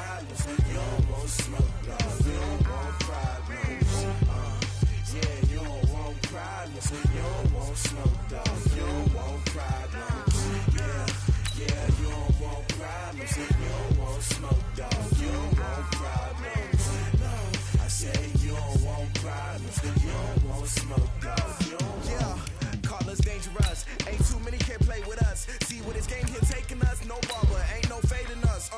problems. You don't want smoke, dog. You don't want problems. Yeah, you don't want problems. You don't want smoke, dog. You don't want problems. Yeah, you don't want problems. You don't want smoke, dog. You don't want problems. No, I say you don't want problems. You don't want smoke, dog. You don't want. Call us dangerous. Ain't too many can play with us. See what this game here taking us. No barber, ain't no fading us.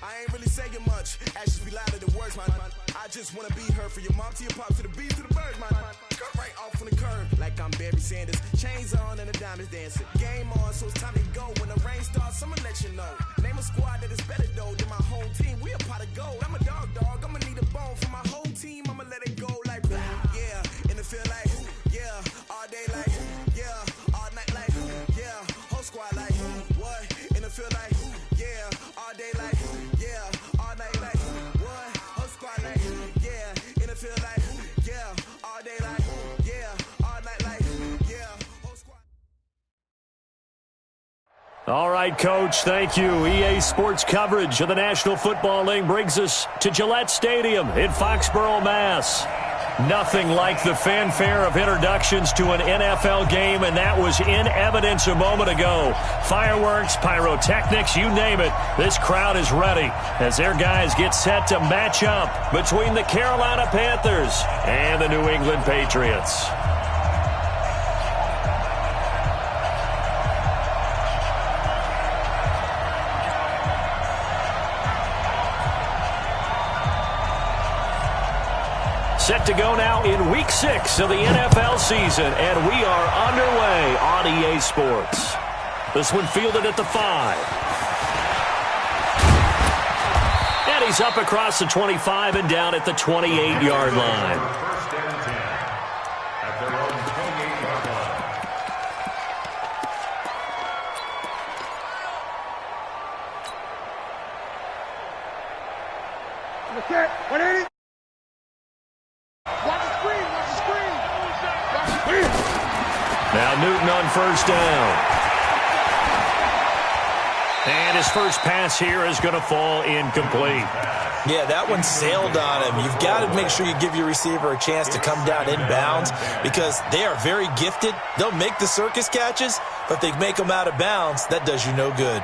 I ain't really saying much. Actions be louder than words, man. I just wanna be heard. For your mom to your pop to the beat to the birds, man. Cut right off on the curb like I'm Barry Sanders. Chains on and the diamonds dancing. Game on, so it's time to go. When the rain starts, I'ma let you know. Name a squad that is better though than my home team. We a pot of gold. I'm a dog. I'ma need a bone for my whole team. I'ma let it go like yeah. In the field like yeah. All day like yeah. All night like yeah. Whole squad like what? In the field like yeah. All day like yeah. All night like what? Whole squad like yeah. In the field like yeah. All day like yeah. All night like yeah. Whole squad. All right, Coach, thank you. EA Sports coverage of the National Football League brings us to Gillette Stadium in Foxborough, Mass. Nothing like the fanfare of introductions to an NFL game, and that was in evidence a moment ago. Fireworks, pyrotechnics, you name it. This crowd is ready as their guys get set to match up between the Carolina Panthers and the New England Patriots. Set to go now in Week 6 of the NFL season, and we are underway on EA Sports. This one fielded at the 5. And he's up across the 25 and down at the 28-yard line. First and 10 at their own 28-yard line. Okay, 180. Now Newton on first down. And his first pass here is going to fall incomplete. Yeah, that one sailed on him. You've got to make sure you give your receiver a chance to come down inbounds because they are very gifted. They'll make the circus catches, but if they make them out of bounds, that does you no good.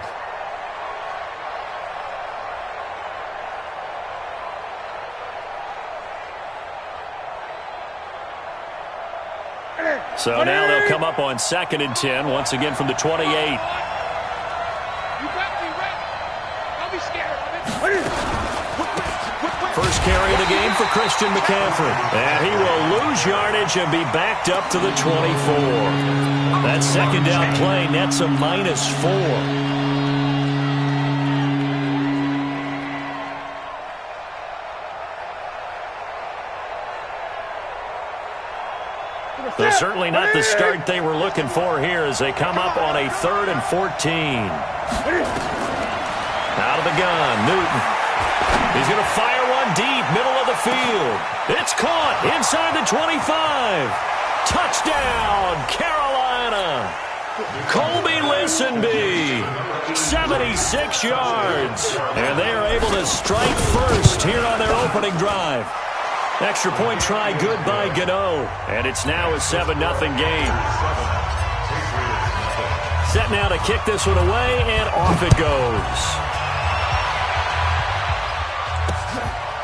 So now they'll come up on 2nd and 10, once again from the 28. You got me right. Don't be scared of it. First carry of the game for Christian McCaffrey. And he will lose yardage and be backed up to the 24. That second down play nets a -4. They're certainly not the start they were looking for here as they come up on a 3rd and 14. Out of the gun, Newton. He's going to fire one deep, middle of the field. It's caught inside the 25. Touchdown, Carolina. Colby Listenby, 76 yards. And they are able to strike first here on their opening drive. Extra point try, good by Gano. And it's now a 7-0 game. Set now to kick this one away, and off it goes.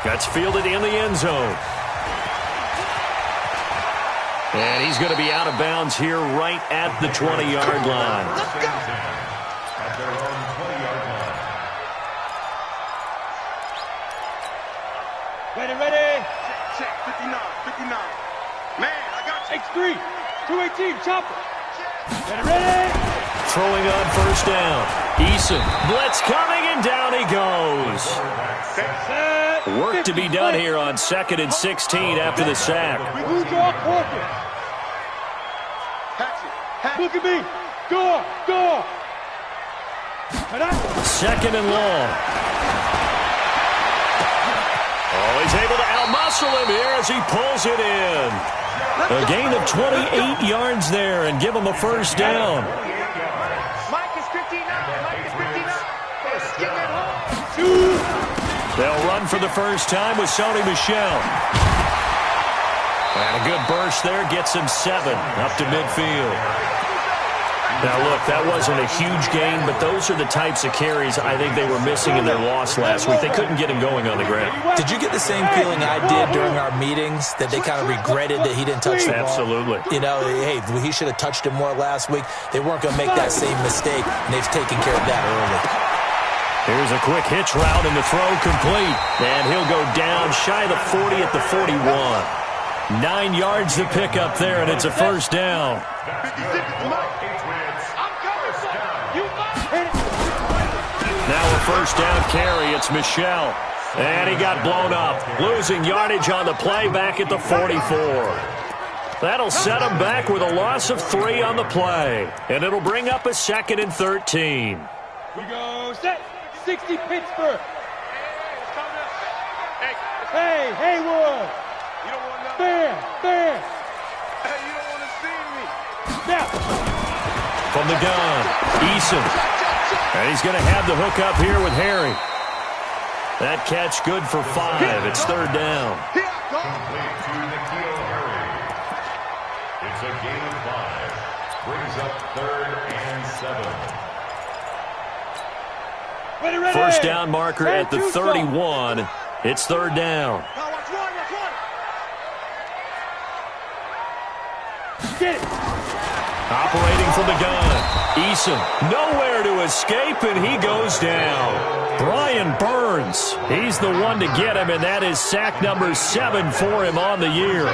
That's fielded in the end zone. And he's going to be out of bounds here right at the 20-yard line. At their own 20-yard line. Ready. Check, 59. Man, I got you. X3, 218, chopper. Ready. Throwing on first down. Eason, blitz coming, and down he goes. Work to be done here on 2nd and 16 after the sack. We lose our quarter. Look at me. Go. 2nd and long. Oh, he's able to outmuscle him here as he pulls it in. A gain of 28 yards there and give him a first down. Mike is 59. Let's get that home. They'll run for the first time with Sony Michel. And a good burst there gets him 7 up to midfield. Now, look, that wasn't a huge gain, but those are the types of carries I think they were missing in their loss last week. They couldn't get him going on the ground. Did you get the same feeling I did during our meetings, that they kind of regretted that he didn't touch the ball? Absolutely. You know, hey, he should have touched him more last week. They weren't going to make that same mistake, and they've taken care of that early. Here's a quick hitch route, and the throw complete. And he'll go down shy of the 40 at the 41. 9 yards to pick up there, and it's a first down. Now a first down carry. It's Michel. And he got blown up. Losing yardage on the play back at the 44. That'll set him back with a loss of 3 on the play. And it'll bring up a 2nd and 13. We go set. 60 Pittsburgh. Hey, Haywood. You don't want nothing. Fair. Hey, you don't want to see me. Now. From the gun, Eason. And he's going to have the hook up here with Harry. That catch good for 5. It's 3rd down. Complete to N'Keal Harry. It's a gain of 5. Brings up 3rd and 7. Ready. First down marker at the 31. It's 3rd down. Get it. Operating from the gun. Eason nowhere to escape, and he goes down. Brian Burns, he's the one to get him, and that is sack number 7 for him on the year.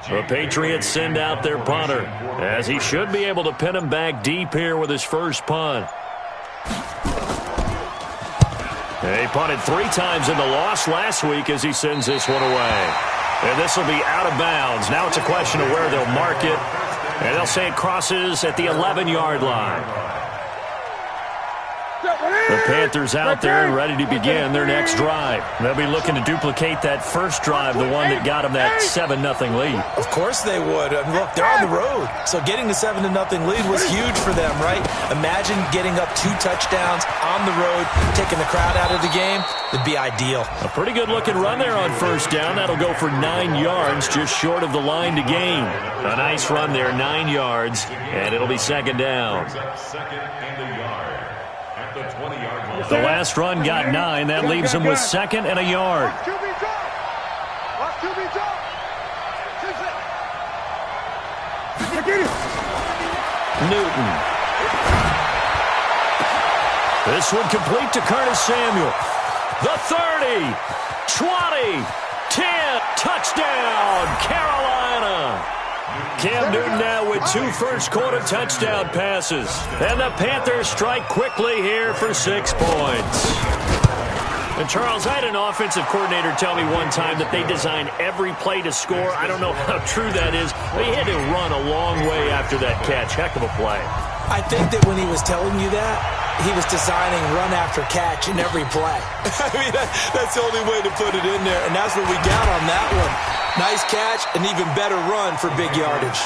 The Patriots send out their punter, as he should be able to pin him back deep here with his first punt. He punted 3 times in the loss last week as he sends this one away. And this will be out of bounds. Now it's a question of where they'll mark it. And they'll say it crosses at the 11-yard line. The Panthers out there and ready to begin their next drive. They'll be looking to duplicate that first drive, the one that got them that 7-0 lead. Of course they would. I mean, look, they're on the road. So getting the 7-0 lead was huge for them, right? Imagine getting up 2 touchdowns on the road, taking the crowd out of the game. It'd be ideal. A pretty good-looking run there on first down. That'll go for 9 yards, just short of the line to gain. A nice run there, 9 yards, and it'll be 2nd down. Second and a yard. The 20-yard line. The last run got 9. That leaves him with 2nd and a yard. Newton. This one complete to Curtis Samuel. The 30, 20, 10, touchdown, Carolina. Cam Newton now with 2 first-quarter touchdown passes. And the Panthers strike quickly here for 6 points. And, Charles, I had an offensive coordinator tell me one time that they design every play to score. I don't know how true that is, but he had to run a long way after that catch. Heck of a play. I think that when he was telling you that, he was designing run after catch in every play. I mean, that's the only way to put it in there, and that's what we got on that one. Nice catch, an even better run for big yardage.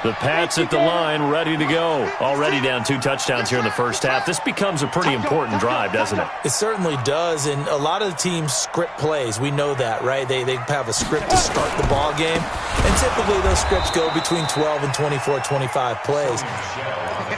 The Pats at the line, ready to go. Already down 2 touchdowns here in the first half. This becomes a pretty important drive, doesn't it? It certainly does, and a lot of the teams script plays. We know that, right? They have a script to start the ball game, and typically those scripts go between 12 and 24, 25 plays.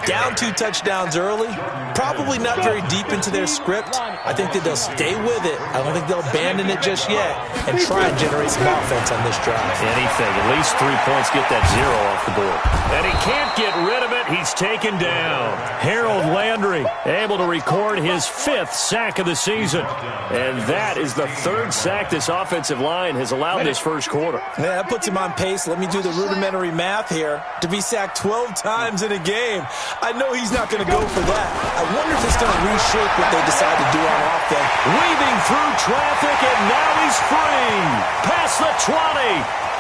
Down 2 touchdowns early, probably not very deep into their script. I think that they'll stay with it. I don't think they'll abandon it just yet and try and generate some offense on this drive. Anything. At least 3 points, get that 0 off the board. And he can't get rid of it. He's taken down. Harold Landry able to record his 5th sack of the season. And that is the 3rd sack this offensive line has allowed this first quarter. Yeah, that puts him on pace. Let me do the rudimentary math here. To be sacked 12 times in a game. I know he's not going to go for that. I wonder if it's going to reshape what they decide to do on offense. Weaving through traffic, and now he's free. Past the 20,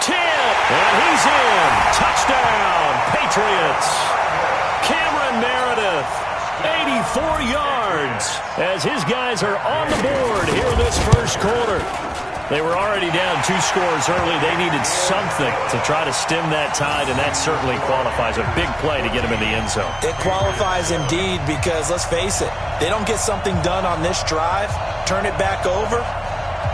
10, and he's in. Touchdown, Patriots. Cameron Meredith, 84 yards, as his guys are on the board here in this first quarter. They were already down 2 scores early. They needed something to try to stem that tide, and that certainly qualifies. A big play to get him in the end zone. It qualifies indeed because, let's face it, they don't get something done on this drive, turn it back over,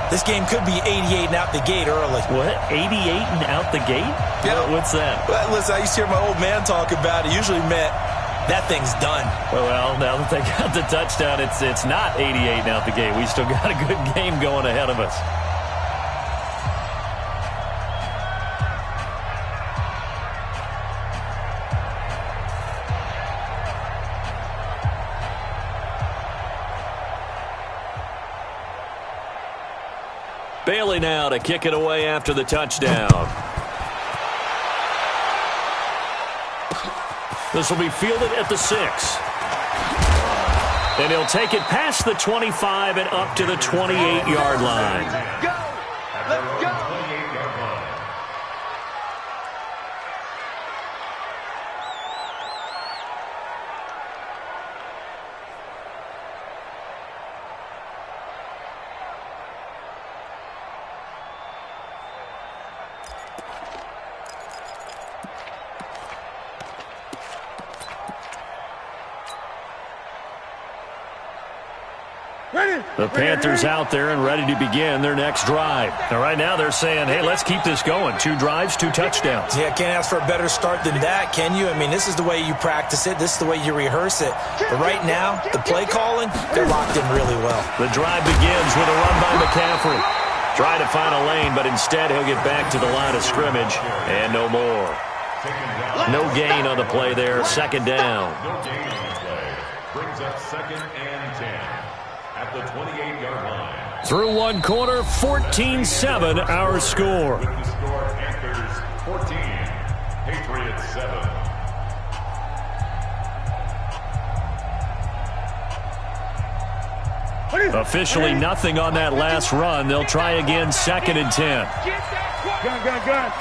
this game could be 88 and out the gate early. What? 88 and out the gate? Yeah. What's that? Well, listen, I used to hear my old man talk about it. Usually meant that thing's done. Well, now that they got the touchdown, it's not 88 and out the gate. We still got a good game going ahead of us. Bailey now to kick it away after the touchdown. This will be fielded at the 6. And he'll take it past the 25 and up to the 28-yard line. Go! Let's go! The Panthers out there and ready to begin their next drive. Now, right now they're saying, hey, let's keep this going. 2 drives, 2 touchdowns. Yeah, can't ask for a better start than that, can you? I mean, this is the way you practice it. This is the way you rehearse it. But right now, the play calling, they're locked in really well. The drive begins with a run by McCaffrey. Trying to find a lane, but instead he'll get back to the line of scrimmage and no more. No gain on the play there. Second down. No gain on the play. Brings up 2nd and 10 at the 28-yard line. Through one quarter, 14-7 our score. With the score, Panthers 14, Patriots 7. Officially nothing on that last run. They'll try again, 2nd and 10. Gun.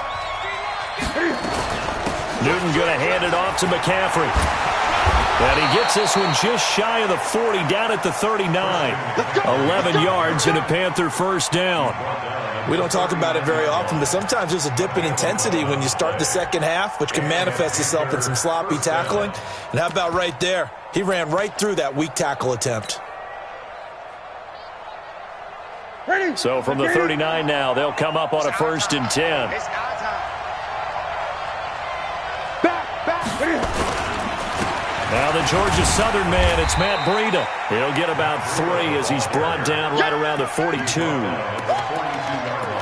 Newton going to hand it off to McCaffrey. And he gets this one just shy of the 40, down at the 39. 11 yards and a Panther first down. We don't talk about it very often, but sometimes there's a dip in intensity when you start the second half, which can manifest itself in some sloppy tackling. And how about right there? He ran right through that weak tackle attempt. So from the 39 now, they'll come up on a 1st and 10. It's our time. Now the Georgia Southern man, it's Matt Breida. He'll get about 3 as he's brought down right around the 42.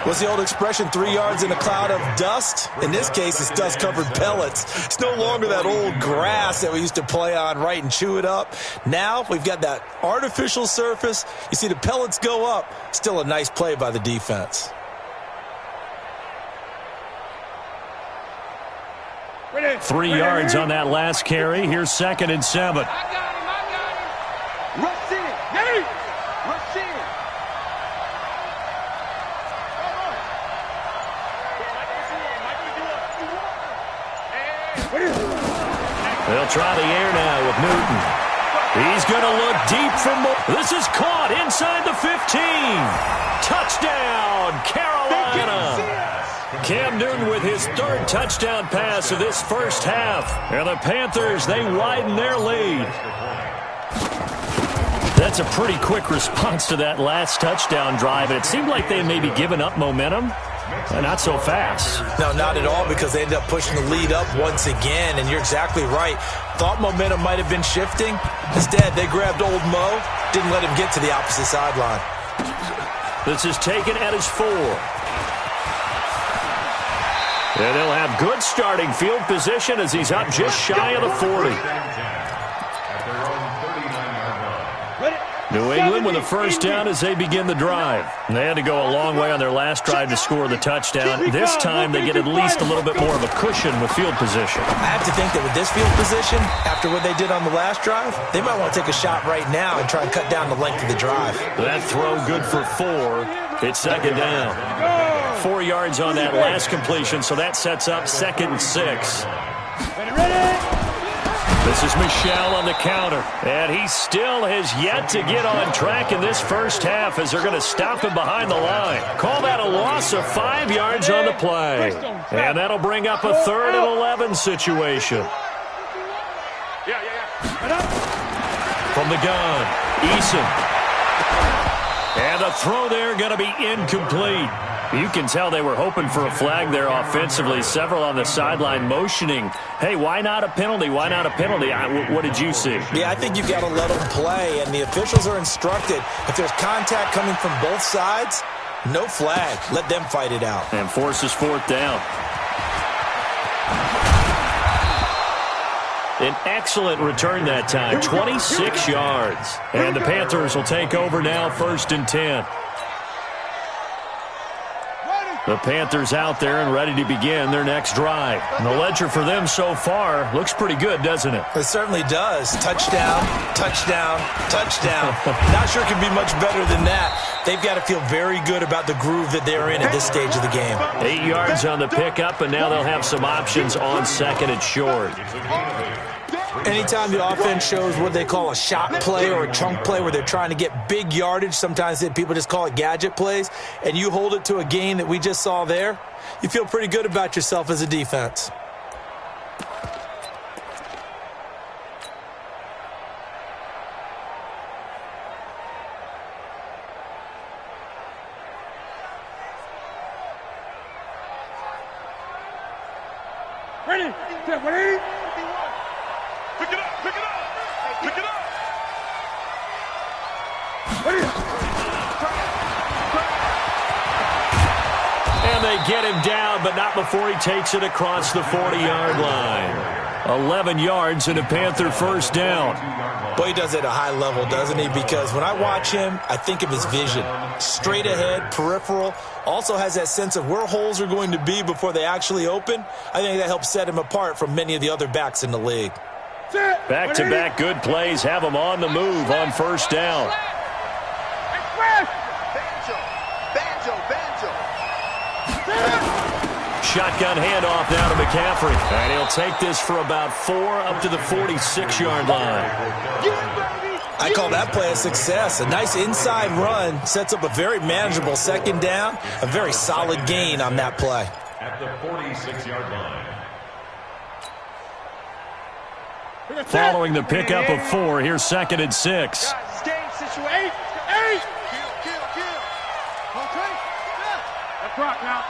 What's the old expression, 3 yards in a cloud of dust? In this case, it's dust-covered pellets. It's no longer that old grass that we used to play on, right, and chew it up. Now we've got that artificial surface. You see the pellets go up. Still a nice play by the defense. Ready. 3 yards on that last carry. Here's 2nd and 7. I got him. Rush in. Rush in. They'll try the air now with Newton. He's going to look deep for more. This is caught inside the 15. Touchdown, Carolina. Cam Newton with his 3rd touchdown pass of this first half. And the Panthers, they widen their lead. That's a pretty quick response to that last touchdown drive. And it seemed like they may be giving up momentum. Not so fast. No, not at all, because they ended up pushing the lead up once again, and you're exactly right. Thought momentum might have been shifting. Instead, they grabbed old Mo, didn't let him get to the opposite sideline. This is taken at his 4. And they'll have good starting field position as he's up just shy of the 40. New England with a first down as they begin the drive. They had to go a long way on their last drive to score the touchdown. This time they get at least a little bit more of a cushion with field position. I have to think that with this field position, after what they did on the last drive, they might want to take a shot right now and try and cut down the length of the drive. That throw good for 4. It's second down. 4 yards on that last completion, so that sets up 2nd and 6. This is Michel on the counter, and he still has yet to get on track in this first half as they're going to stop him behind the line. Call that a loss of 5 yards on the play. And that'll bring up a 3rd and 11 situation. From the gun, Eason. And the throw there going to be incomplete. You can tell they were hoping for a flag there offensively. Several on the sideline motioning, hey, why not a penalty? Why not a penalty? What did you see? Yeah, I think you've got to let them play, and the officials are instructed, if there's contact coming from both sides, no flag. Let them fight it out. And forces 4th down. An excellent return that time, 26 yards. And the Panthers will take over now, 1st and 10. The Panthers out there and ready to begin their next drive. And the ledger for them so far looks pretty good, doesn't it? It certainly does. Touchdown, touchdown, touchdown. Not sure it can be much better than that. They've got to feel very good about the groove that they're in at this stage of the game. 8 yards on the pickup, and now they'll have some options on 2nd and short. Anytime the offense shows what they call a shot play or a chunk play where they're trying to get big yardage, sometimes people just call it gadget plays, and you hold it to a gain that we just saw there, you feel pretty good about yourself as a defense. Ready? Ready? Pick it up, pick it up, pick it up. And they get him down, but not before he takes it across the 40-yard line. 11 yards and a Panther first down. Boy, he does it at a high level, doesn't he? Because when I watch him, I think of his vision. Straight ahead, peripheral. Also has that sense of where holes are going to be before they actually open. I think that helps set him apart from many of the other backs in the league. Back-to-back good plays have him on the move on first down. Shotgun handoff now to McCaffrey. And he'll take this for about 4 up to the 46-yard line. I call that play a success. A nice inside run sets up a very manageable second down. A very solid gain on that play. At the 46-yard line. Following the pickup of 4, here's 2nd and 6. Game situation. Kill. Okay. That's right now.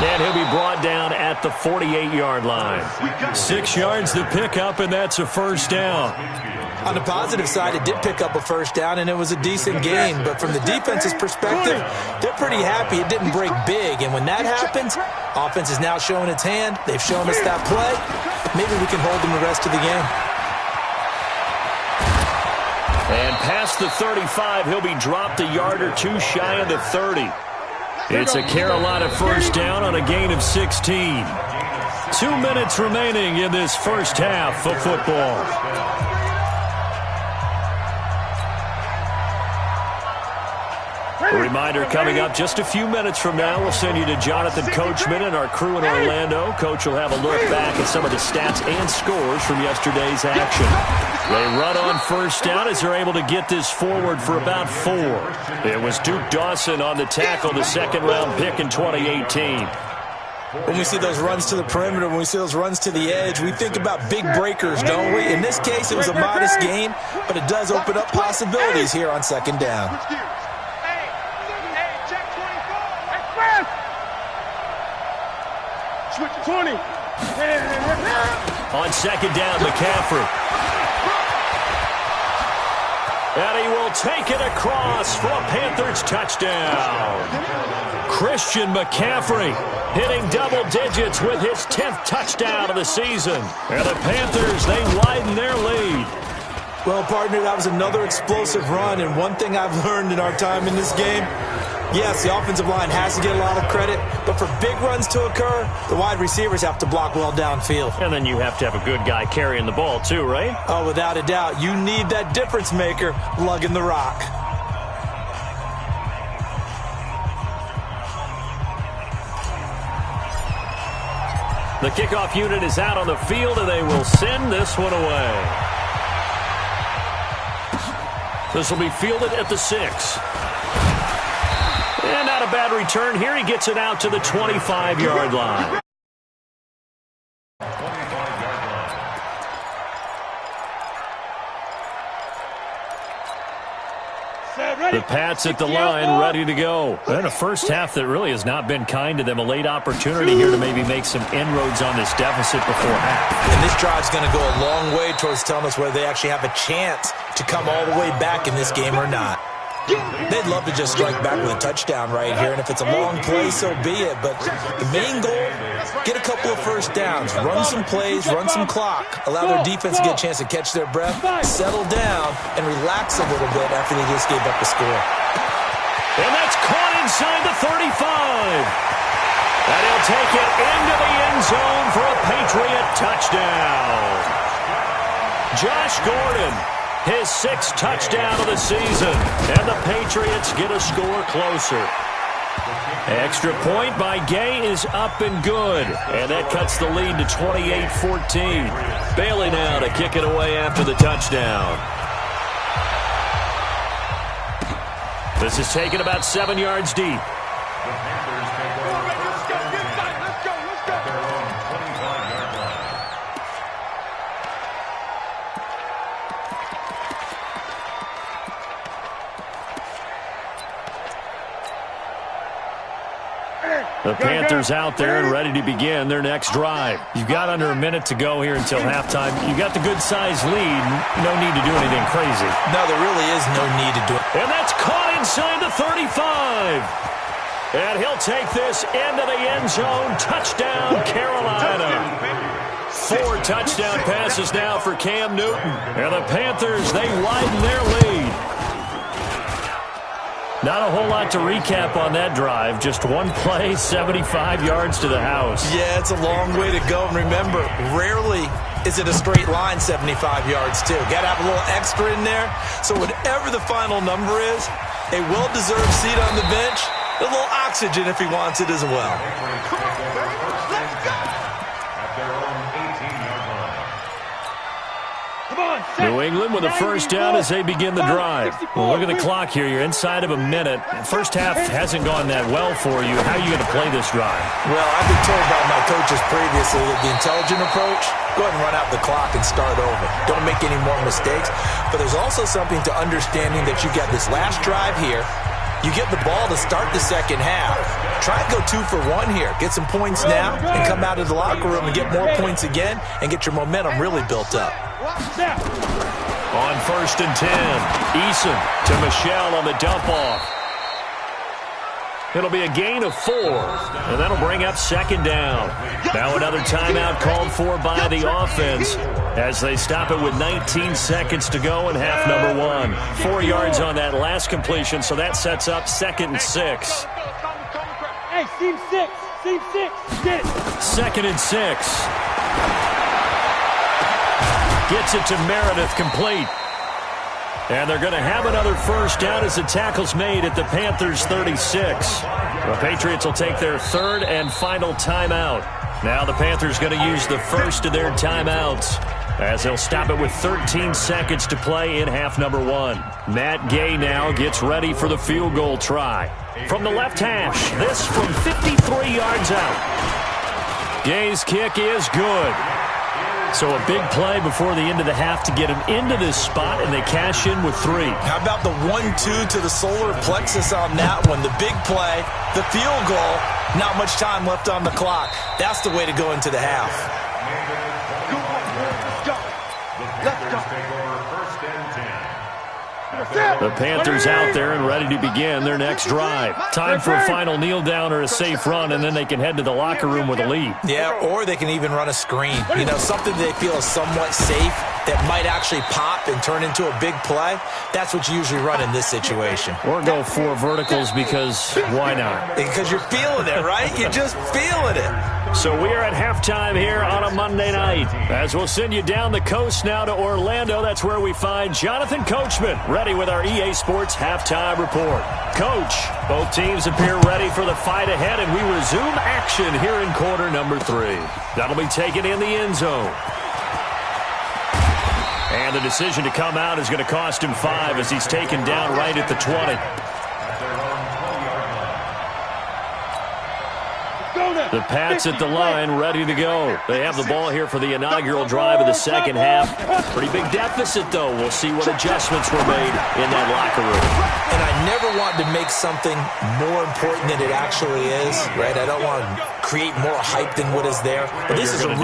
And he'll be brought down at the 48-yard line. 6 yards to pick up, and that's a first down. On the positive side, it did pick up a first down, and it was a decent gain. But from the defense's perspective, they're pretty happy it didn't break big. And when that happens, offense is now showing its hand. They've shown us that play. Maybe we can hold them the rest of the game. And past the 35, he'll be dropped a yard or two shy of the 30. It's a Carolina first down on a gain of 16. 2 minutes remaining in this first half of football. A reminder coming up just a few minutes from now, we'll send you to Jonathan Coachman and our crew in Orlando. Coach will have a look back at some of the stats and scores from yesterday's action. They run on first down as they're able to get this forward for about 4. It was Duke Dawson on the tackle, the second-round pick in 2018. When we see those runs to the perimeter, when we see those runs to the edge, we think about big breakers, don't we? In this case, it was a modest gain, but it does open up possibilities here on second down. Switch 20. On second down, McCaffrey. And he will take it across for a Panthers touchdown. Christian McCaffrey hitting double digits with his 10th touchdown of the season. And the Panthers, they widen their lead. Well, partner, that was another explosive run, and one thing I've learned in our time in this game, yes, the offensive line has to get a lot of credit, but for big runs to occur, the wide receivers have to block well downfield. And then you have to have a good guy carrying the ball too, right? Oh, without a doubt. You need that difference maker lugging the rock. The kickoff unit is out on the field, and they will send this one away. This will be fielded at the 6. And not a bad return here. He gets it out to the 25-yard line. The Pats at the line, ready to go. And a first half that really has not been kind to them. A late opportunity here to maybe make some inroads on this deficit before half. And this drive's going to go a long way towards telling us whether they actually have a chance to come all the way back in this game or not. They'd love to just strike back with a touchdown right here, and if it's a long play, so be it. But the main goal, get a couple of first downs, run some plays, run some clock, allow their defense to get a chance to catch their breath, settle down, and relax a little bit after they just gave up the score. And that's caught inside the 35. And he'll take it into the end zone for a Patriot touchdown. Josh Gordon, his 6th touchdown of the season. And the Patriots get a score closer. Extra point by Gay is up and good. And that cuts the lead to 28-14. Bailey now to kick it away after the touchdown. This is taken about 7 yards deep. The Panthers out there and ready to begin their next drive. You've got under a minute to go here until halftime. You've got the good-sized lead. No need to do anything crazy. No, there really is no need to do it. And that's caught inside the 35. And he'll take this into the end zone. Touchdown, Carolina. 4 touchdown passes now for Cam Newton. And the Panthers, they widen their lead. Not a whole lot to recap on that drive. Just one play, 75 yards to the house. Yeah, it's a long way to go. And remember, rarely is it a straight line 75 yards, too. Got to have a little extra in there. So whatever the final number is, a well-deserved seat on the bench, a little oxygen if he wants it as well. Come on, baby. Let's go. At their own 18-yard line. Come on, New England with a first down as they begin the drive. Well, look at the clock here. You're inside of a minute. First half hasn't gone that well for you. How are you going to play this drive? Well, I've been told by my coaches previously that the intelligent approach, go ahead and run out the clock and start over. Don't make any more mistakes. But there's also something to understanding that you got this last drive here. You get the ball to start the second half. Try and go 2 for 1 here. Get some points now and come out of the locker room and get more points again and get your momentum really built up. On 1st and 10, Eason to Michelle on the dump-off. It'll be a gain of 4, and that'll bring up 2nd down. Now another timeout called for by the offense as they stop it with 19 seconds to go in half number 1. 4 yards on that last completion, so that sets up 2nd and 6. Hey, seam 6. Seam 6. Get it. 2nd and 6. Gets it to Meredith, complete. And they're going to have another first down as the tackle's made at the Panthers' 36. The Patriots will take their 3rd and final timeout. Now the Panthers going to use the first of their timeouts as they'll stop it with 13 seconds to play in half number 1. Matt Gay now gets ready for the field goal try. From the left hash, this from 53 yards out. Gay's kick is good. So a big play before the end of the half to get him into this spot, and they cash in with 3. How about the 1-2 to the solar plexus on that one? The big play, the field goal, not much time left on the clock. That's the way to go into the half. Let's go. Let's go. Take over 1st and 10. At The Panthers out there and ready to begin their next drive. Time for a final kneel down or a safe run, and then they can head to the locker room with a lead. Yeah, or they can even run a screen. You know, something they feel is somewhat safe that might actually pop and turn into a big play. That's what you usually run in this situation. Or go 4 verticals because why not? Because you're feeling it, right? You're just feeling it. So we are at halftime here on a Monday night. As we'll send you down the coast now to Orlando, that's where we find Jonathan Coachman, ready with our EA Sports halftime report. Coach, both teams appear ready for the fight ahead, and we resume action here in quarter number 3. That'll be taken in the end zone. And the decision to come out is going to cost him 5 as he's taken down right at the 20. The Pats at the line, ready to go. They have the ball here for the inaugural drive of the second half. Pretty big deficit, though. We'll see what adjustments were made in that locker room. And I never want to make something more important than it actually is, right? I don't want to create more hype than what is there. But this is I'm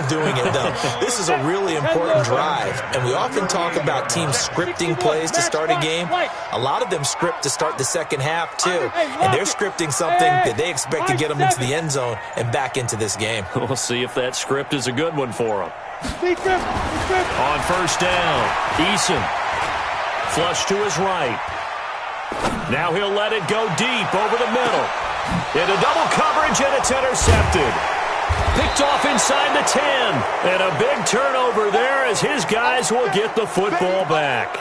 doing it, though. This is a really important drive. And we often talk about teams scripting plays to start a game. A lot of them script to start the second half, too. And they're scripting something that they expect to get them into the end zone and back into this game. We'll see if that script is a good one for them. On first down, Eason. Flush to his right. Now he'll let it go deep over the middle. Into double coverage, and it's intercepted. Picked off inside the 10. And a big turnover there as his guys will get the football back.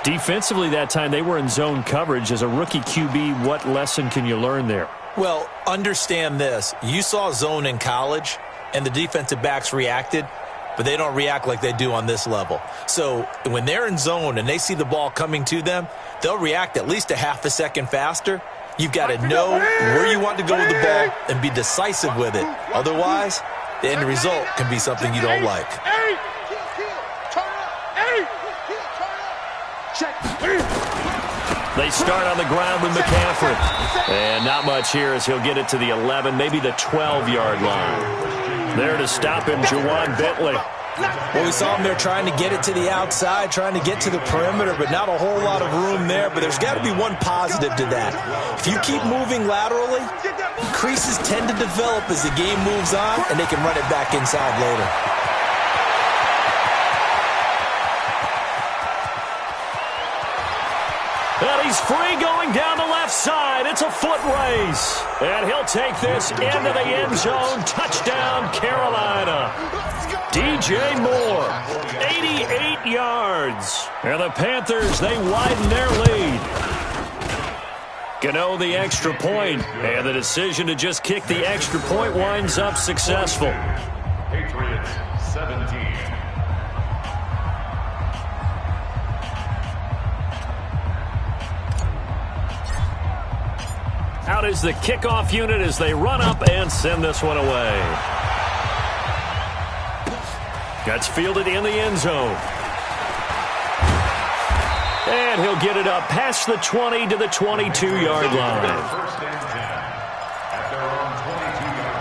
Defensively that time, they were in zone coverage. As a rookie QB, what lesson can you learn there? Well, understand this. You saw zone in college, and the defensive backs reacted, but they don't react like they do on this level. So when they're in zone and they see the ball coming to them, they'll react at least a half a second faster. You've got to know where you want to go with the ball and be decisive with it. Otherwise, the end result can be something you don't like. They start on the ground with McCaffrey. And not much here as he'll get it to the 11, maybe the 12-yard line. There to stop him, Juwan Bentley. Well, we saw him there trying to get it to the outside, trying to get to the perimeter, but not a whole lot of room there. But there's got to be one positive to that. If you keep moving laterally, creases tend to develop as the game moves on, and they can run it back inside later. And he's free going down the left side. It's a foot race. And he'll take this into the end zone. Touchdown, Carolina. DJ Moore, 88 yards. And the Panthers, they widen their lead. Gano the extra point, and the decision to just kick the extra point winds up successful. Patriots 17. Out is the kickoff unit as they run up and send this one away. Gets fielded in the end zone. And he'll get it up past the 20 to the 22-yard line. First and 10 at their own 22-yard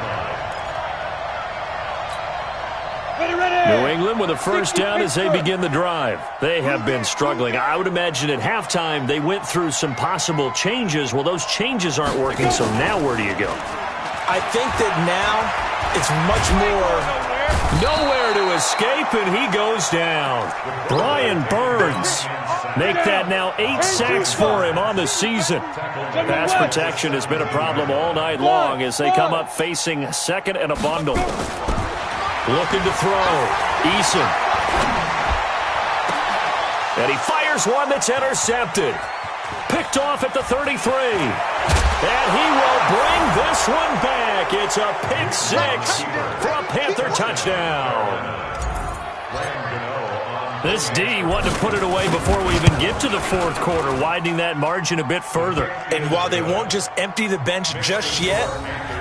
line. New England with a first down as they begin the drive. They have been struggling. I would imagine at halftime they went through some possible changes. Well, those changes aren't working, so now where do you go? I think that now it's much more... Nowhere to escape, and he goes down. Brian Burns. Make that now 8 sacks for him on the season. Pass protection has been a problem all night long as they come up facing second and a bundle. Looking to throw. Eason. And he fires one that's intercepted. Picked off at the 33. And he will bring this one back. It's a pick 6 for a Panther touchdown. This D wanted to put it away before we even get to the fourth quarter, widening that margin a bit further. And while they won't just empty the bench just yet,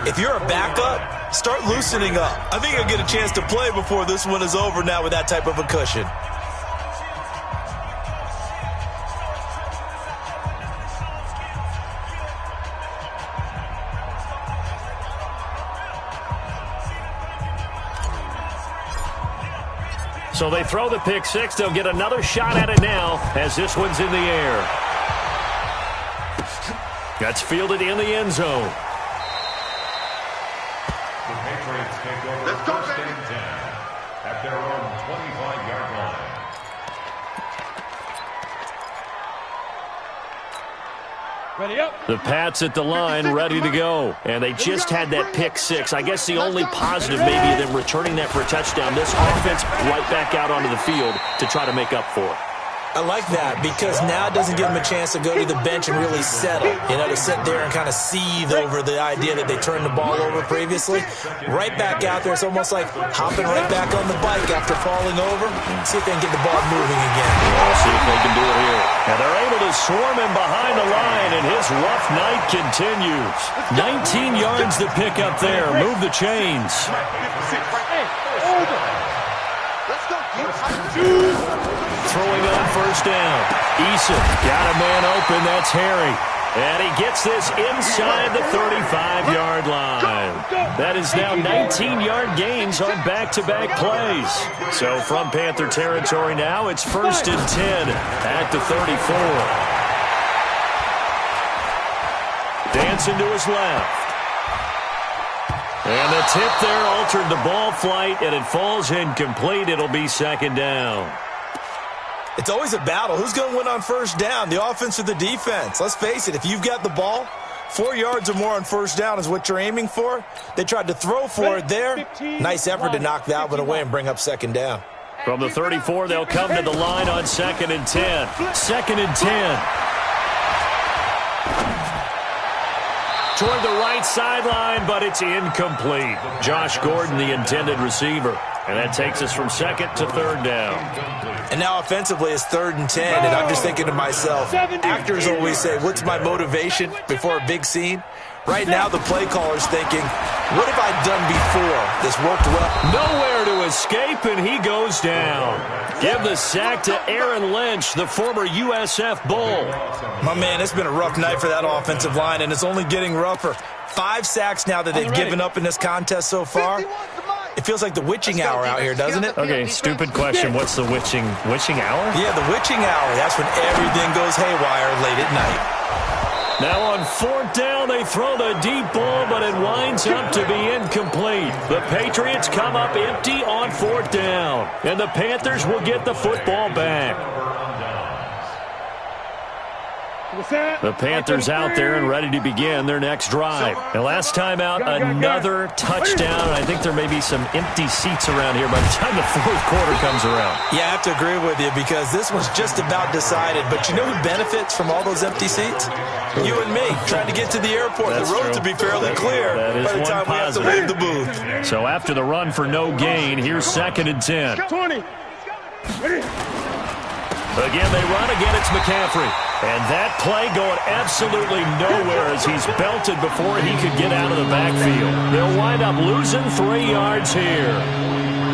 if you're a backup, start loosening up. I think you'll get a chance to play before this one is over now with that type of a cushion. So they throw the pick six. They'll get another shot at it now as this one's in the air. That's fielded in the end zone. The Patriots take over first and 10 at their own 25-yard line. Ready up. The Pats at the line, ready to go. And they just had that pick six. I guess the only positive maybe them returning that for a touchdown. This offense right back out onto the field to try to make up for it. I like that because now it doesn't give them a chance to go to the bench and really settle, to sit there and kind of seethe over the idea that they turned the ball over previously. Right back out there, it's almost like hopping right back on the bike after falling over. See if they can get the ball moving again. We'll see if they can do it here. And they're able to swarm him behind the line, and his rough night continues. 19 yards to pick up there. Move the chains. Let's go. Throwing on first down. Eason got a man open. That's Harry. And he gets this inside the 35-yard line. That is now 19-yard gains on back-to-back plays. So from Panther territory now, it's first and 10 at the 34. Dancing to his left. And the tip there altered the ball flight, and it falls incomplete. It'll be second down. It's always a battle. Who's going to win on first down, the offense or the defense? Let's face it, if you've got the ball, 4 yards or more on first down is what you're aiming for. They tried to throw for it there. Nice effort to knock that one away and bring up second down. From the 34, they'll come to the line on second and 10. Second and 10. Toward the right sideline, but it's incomplete. Josh Gordon, the intended receiver. And that takes us from second to third down. And now offensively it's third and 10, and I'm just thinking to myself, actors always say, what's my motivation before a big scene? Right now the play caller's thinking, what have I done before? This worked well. Nowhere to escape, and he goes down. Give the sack to Aaron Lynch, the former USF Bull. My man, it's been a rough night for that offensive line, and it's only getting rougher. 5 sacks now that they've given up in this contest so far. It feels like the witching hour out here, doesn't it? Okay, stupid question. What's the witching hour? Yeah, the witching hour. That's when everything goes haywire late at night. Now on fourth down, they throw the deep ball, but it winds up to be incomplete. The Patriots come up empty on fourth down, and the Panthers will get the football back. The Panthers out there and ready to begin their next drive. And last time out, another touchdown. And I think there may be some empty seats around here by the time the fourth quarter comes around. Yeah, I have to agree with you because this one's just about decided. But you know who benefits from all those empty seats? You and me, trying to get to the airport. That's the roads will be fairly clear by the time we have to leave the booth. So after the run for no gain, here's second and 10. 20. Ready. Again, they run. Again, it's McCaffrey. And that play going absolutely nowhere as he's belted before he could get out of the backfield. They'll wind up losing 3 yards here.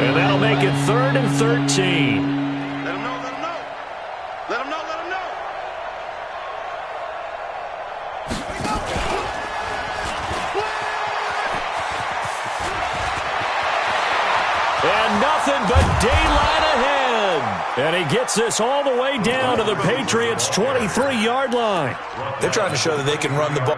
And that'll make it third and 13. Let him know, let him know. Let him know, let him know. And nothing but daylight ahead. And he gets this all the way down to the Patriots' 23-yard line. They're trying to show that they can run the ball.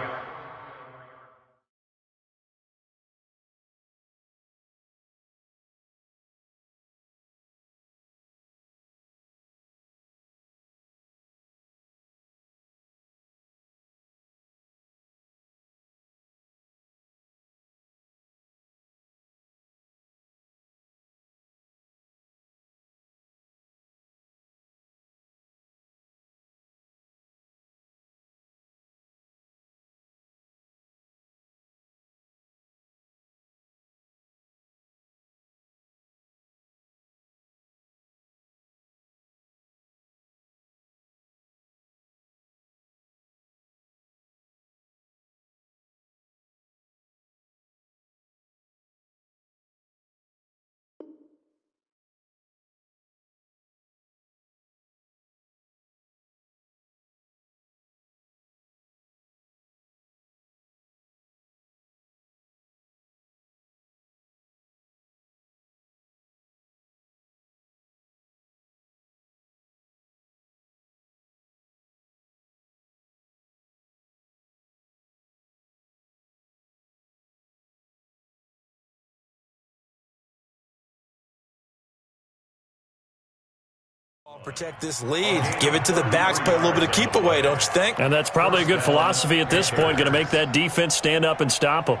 Protect this lead. Give it to the backs. Play a little bit of keep away, don't you think? And that's probably a good philosophy at this point. Going to make that defense stand up and stop them.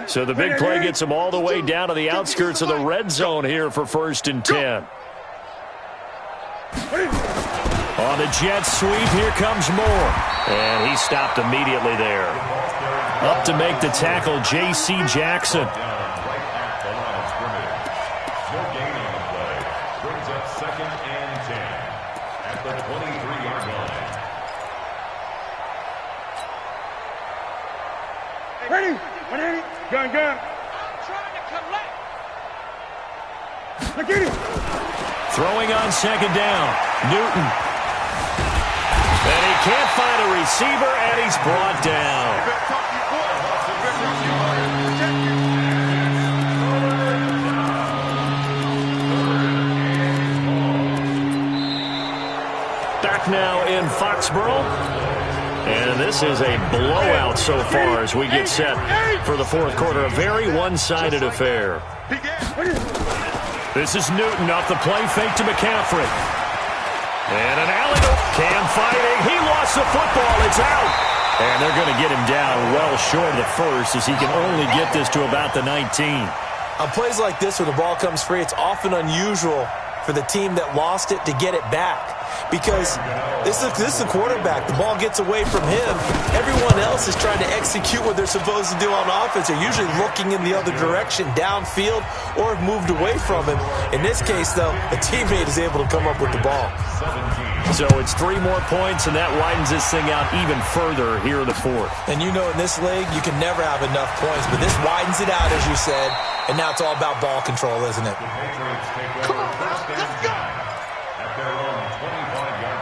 So the big play gets them all the way down to the outskirts of the red zone here for 1st and 10. On the jet sweep, here comes Moore. And he stopped immediately there. Up to make the tackle, J.C. Jackson. Ready? Gun. I'm trying to collect. Look at him. Throwing on 2nd down. Newton. And he can't find a receiver, and he's brought down. Back now in Foxborough. And this is a blowout so far as we get set for the 4th quarter. A very one-sided affair. This is Newton off the play fake to McCaffrey. And an alley to Cam fighting. He lost the football. It's out. And they're going to get him down well short of the first as he can only get this to about the 19. On plays like this where the ball comes free, it's often unusual for the team that lost it to get it back. Because this is the quarterback. The ball gets away from him. Everyone else is trying to execute what they're supposed to do on offense. They're usually looking in the other direction, downfield, or have moved away from him. In this case, though, a teammate is able to come up with the ball. So it's 3 more points, and that widens this thing out even further here in the 4th. And you know in this league, you can never have enough points, but this widens it out, as you said, and now it's all about ball control, isn't it? Come on, let's go. At their own 25-yard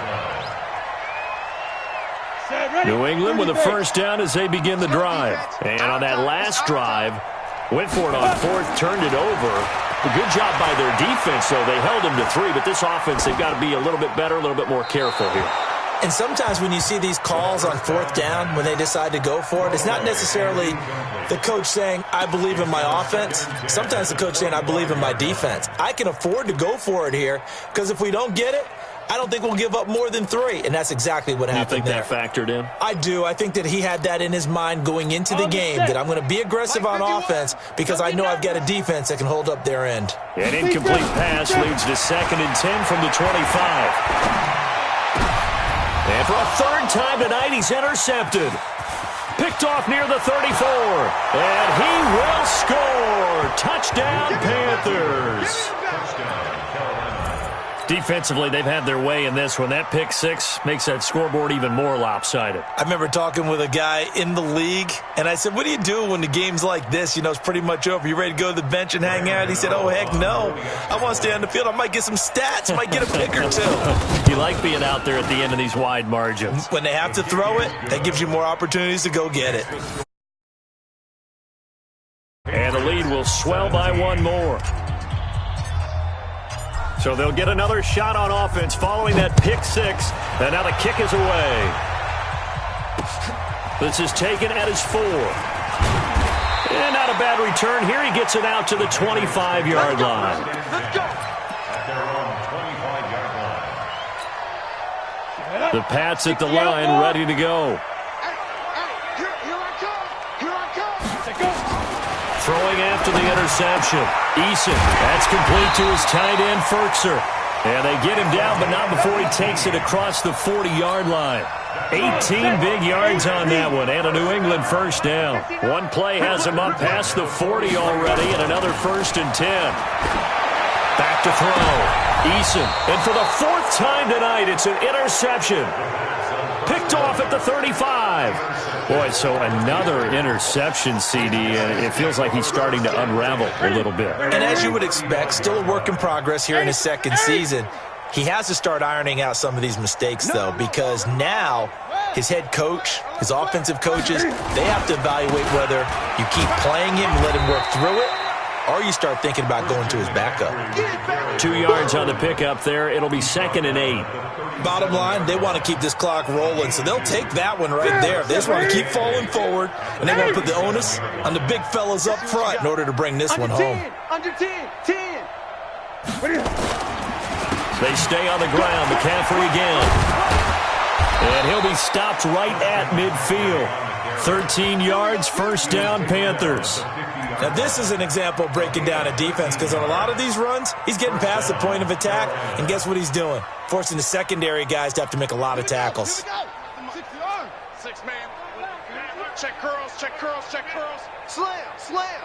line. New England with a 1st down as they begin the drive. And on that last drive, went for it on 4th, turned it over. A good job by their defense, though. They held them to 3, but this offense, they've got to be a little bit better, a little bit more careful here. And sometimes when you see these calls on 4th down, when they decide to go for it, it's not necessarily the coach saying, I believe in my offense. Sometimes the coach saying, I believe in my defense. I can afford to go for it here because if we don't get it, I don't think we'll give up more than 3, and that's exactly what happened there. You think that factored in? I do. I think that he had that in his mind going into the game, that I'm going to be aggressive on offense because I know I've got a defense that can hold up their end. An incomplete pass leads to 2nd and 10 from the 25. And for a 3rd time tonight, he's intercepted. Picked off near the 34. And he will score. Touchdown, Panthers. Defensively, they've had their way in this one. That pick 6 makes that scoreboard even more lopsided. I remember talking with a guy in the league, and I said, what do you do when the game's like this? You know, it's pretty much over. You ready to go to the bench and hang out? He said, oh, heck no. I want to stay on the field. I might get some stats. Might get a pick or 2. You like being out there at the end of these wide margins. When they have to throw it, that gives you more opportunities to go get it. And the lead will swell by 1 more. So they'll get another shot on offense following that pick 6. And now the kick is away. This is taken at his 4. And not a bad return. Here he gets it out to the 25-yard line. Let's go. At their own 25-yard line. The Pats at the line ready to go. Here I come. Here I come. Let's go. Throwing after the interception. Eason, that's complete to his tight end, Ferkser. And they get him down, but not before he takes it across the 40-yard line. 18 big yards on that one, and a New England 1st down. One play has him up past the 40 already, and another 1st and 10. Back to throw. Eason, and for the 4th time tonight, it's an interception. Picked off at the 35. Boy, so another interception, CD, and it feels like he's starting to unravel a little bit. And as you would expect, still a work in progress here in his 2nd season. He has to start ironing out some of these mistakes, though, because now his head coach, his offensive coaches, they have to evaluate whether you keep playing him and let him work through it, or you start thinking about going to his backup. 2 yards on the pickup there. It'll be 2nd and 8. Bottom line, they want to keep this clock rolling, so they'll take that one right there. They just want to keep falling forward, and they want to put the onus on the big fellas up front in order to bring this one home. Under 10. They stay on the ground. McCaffrey again. And he'll be stopped right at midfield. 13 yards, first down, Panthers. Now, this is an example of breaking down a defense because on a lot of these runs, he's getting past the point of attack, and guess what he's doing? Forcing the secondary guys to have to make a lot of tackles. 6 man. Check curls, check curls, check curls. Slam, slam.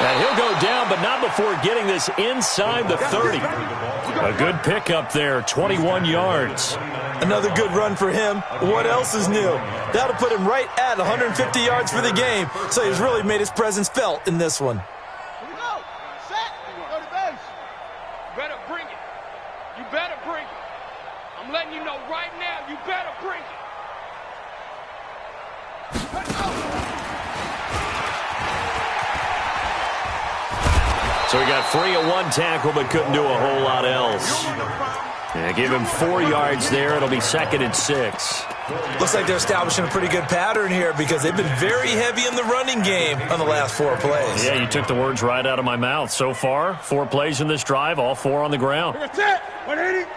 And he'll go down, but not before getting this inside the 30. A good pickup there, 21 yards. Another good run for him. What else is new? That'll put him right at 150 yards for the game, so he's really made his presence felt in this one. Here we go. Set. Go to base. You better bring it. You better bring it. I'm letting you know right now, you better bring it. So he got free of one tackle, but couldn't do a whole lot else. Yeah, give him 4 yards there. It'll be 2nd and 6. Looks like they're establishing a pretty good pattern here because they've been very heavy in the running game on the last 4 plays. Yeah, you took the words right out of my mouth. So far, 4 plays in this drive, all 4 on the ground. Check. 180.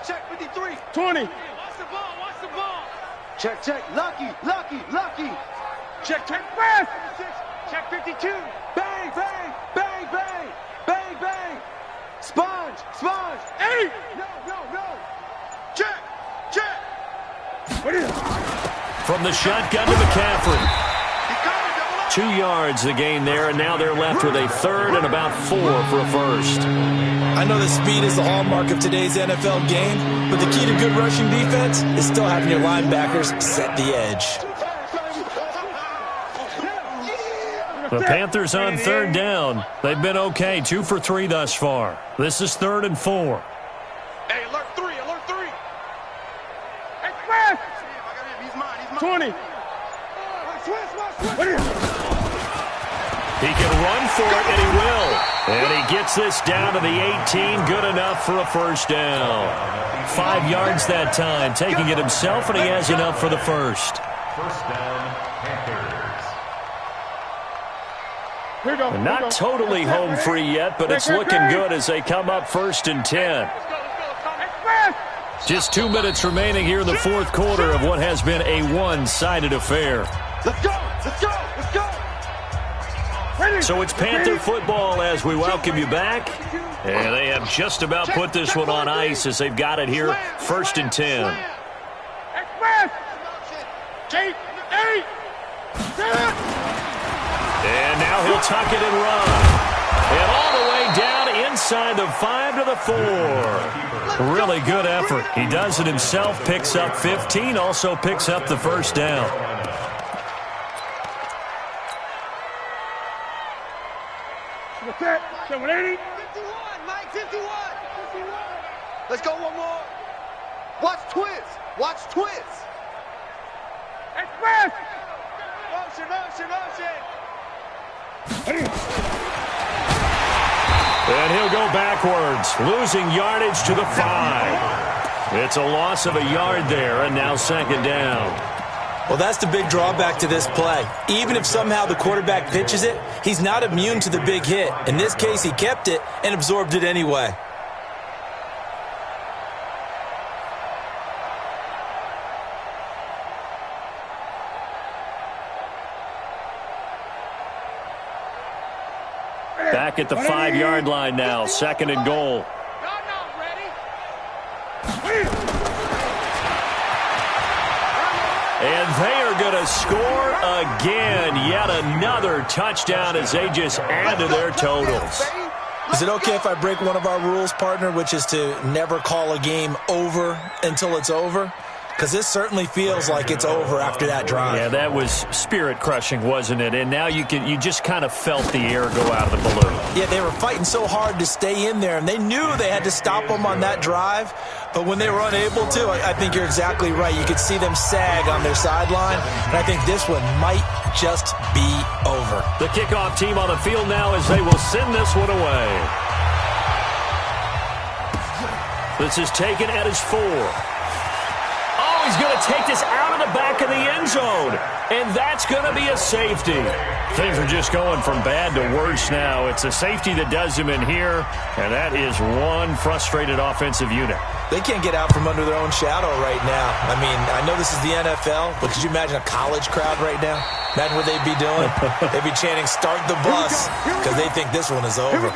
Check 53. 20. Watch the ball. Watch the ball. Check, check. Lucky, lucky, lucky. Check, check, fast. Check 52. Bang, bang, bang, bang, bang, bang. Sponge, sponge. 8. No, no, no. Check, check. From the shotgun to McCaffrey. 2 yards the gain there, and now they're left with a 3rd and about 4 for a first. I know that speed is the hallmark of today's NFL game, but the key to good rushing defense is still having your linebackers set the edge. The Panthers on 3rd down. They've been okay, 2 for 3 thus far. This is 3rd and 4. Hey, alert 3, alert 3. Hey, fast. He's mine, he's mine. 20. He can run for it, and he will. And he gets this down to the 18, good enough for a first down. 5 yards that time, taking it himself, and he has enough for the first. First down, Panthers. Here we go. Not totally home free yet, but it's looking good as they come up 1st and 10. Just 2 minutes remaining here in the 4th quarter of what has been a one-sided affair. Let's go, let's go, let's go. So it's Panther football as we welcome you back. And they have just about put this one on ice as they've got it here, 1st and 10. Express. 8. And now he'll tuck it and run. And all the way down inside the 5 to the 4. Really good effort. He does it himself, picks up 15, also picks up the first down. What's that? 780. 51, Mike, 51. Let's go one more. Watch twist. Watch twist. Express. Motion, motion, motion. And he'll go backwards, losing yardage to the 5. It's a loss of a yard there, and now 2nd down. Well, that's the big drawback to this play. Even if somehow the quarterback pitches it, he's not immune to the big hit. In this case, he kept it and absorbed it anyway. Back at the 5-yard line now, 2nd and goal. And they are going to score again. Yet another touchdown as they just add to their totals. Is it okay if I break one of our rules, partner, which is to never call a game over until it's over? Because this certainly feels like it's over after that drive. Yeah, that was spirit-crushing, wasn't it? And now you just kind of felt the air go out of the balloon. Yeah, they were fighting so hard to stay in there, and they knew they had to stop them on that drive. But when they were unable to, I think you're exactly right. You could see them sag on their sideline, and I think this one might just be over. The kickoff team on the field now as they will send this one away. This is taken at his 4. Oh, he's going to take this out of the back of the end zone. And that's going to be a safety. Things are just going from bad to worse now. It's a safety that does him in here, and that is one frustrated offensive unit. They can't get out from under their own shadow right now. I mean, I know this is the NFL, but could you imagine a college crowd right now? Imagine what they'd be doing. They'd be chanting, "Start the bus," because they think this one is over.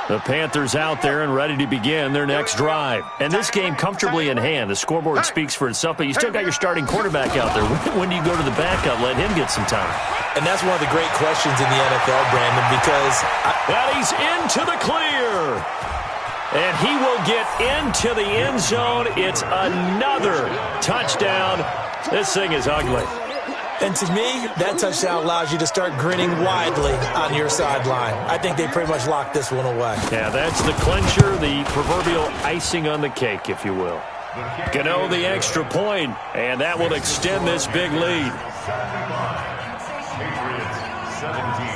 The Panthers out there and ready to begin their next drive. And this game comfortably in hand. The scoreboard speaks for itself, but you still got your starting quarterback out there. When do you go to the backup? Let him get some time. And that's one of the great questions in the NFL, Brandon, because... And he's into the clear. And he will get into the end zone. It's another touchdown. This thing is ugly. And to me, that touchdown allows you to start grinning widely on your sideline. I think they pretty much locked this one away. Yeah, that's the clincher, the proverbial icing on the cake, if you will. Gano the extra point, and that will extend this big lead. Patriots 17.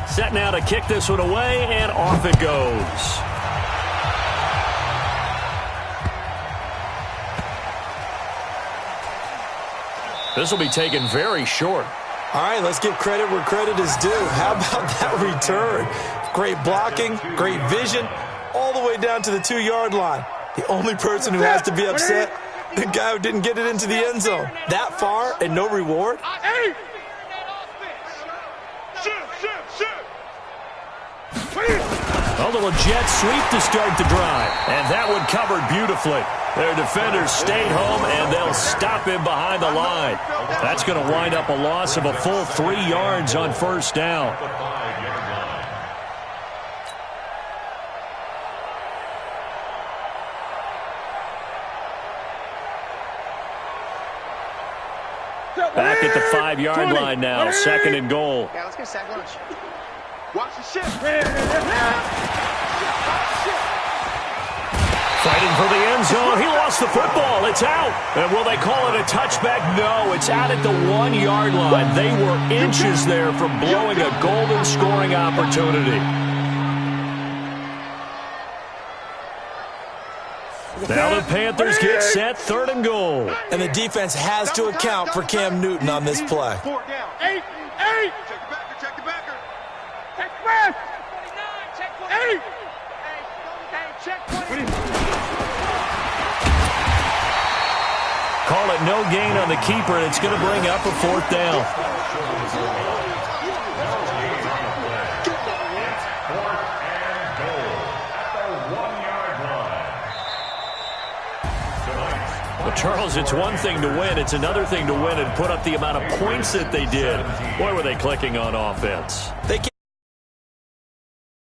Set now to kick this one away, and off it goes. This will be taken very short. All right, let's give credit where credit is due. How about that return? Great blocking, great vision, all the way down to the 2-yard line. The only person who has to be upset, the guy who didn't get it into the end zone. That far and no reward? A little jet sweep to start the drive. And that one covered beautifully. Their defenders stayed home, and they'll stop him behind the line. That's going to wind up a loss of a full 3 yards on first down. The 5-yard line. Back at the 5-yard line now, 2nd and goal. Yeah, let's get a sack lunch. Watch the ship. Fighting for the end zone. He lost the football. It's out. And will they call it a touchback? No, it's out at the 1-yard line. They were inches there from blowing a golden scoring opportunity. Now the Panthers get set, 3rd and goal. And the defense has to account for Cam Newton on this play. 4 down. 8. Check the backer. Check the backer. Check 29. Check 8. Check 20. Call it no gain on the keeper, and it's going to bring up a 4th down. Well, Charles, it's one thing to win. It's another thing to win and put up the amount of points that they did. Boy, were they clicking on offense. They can't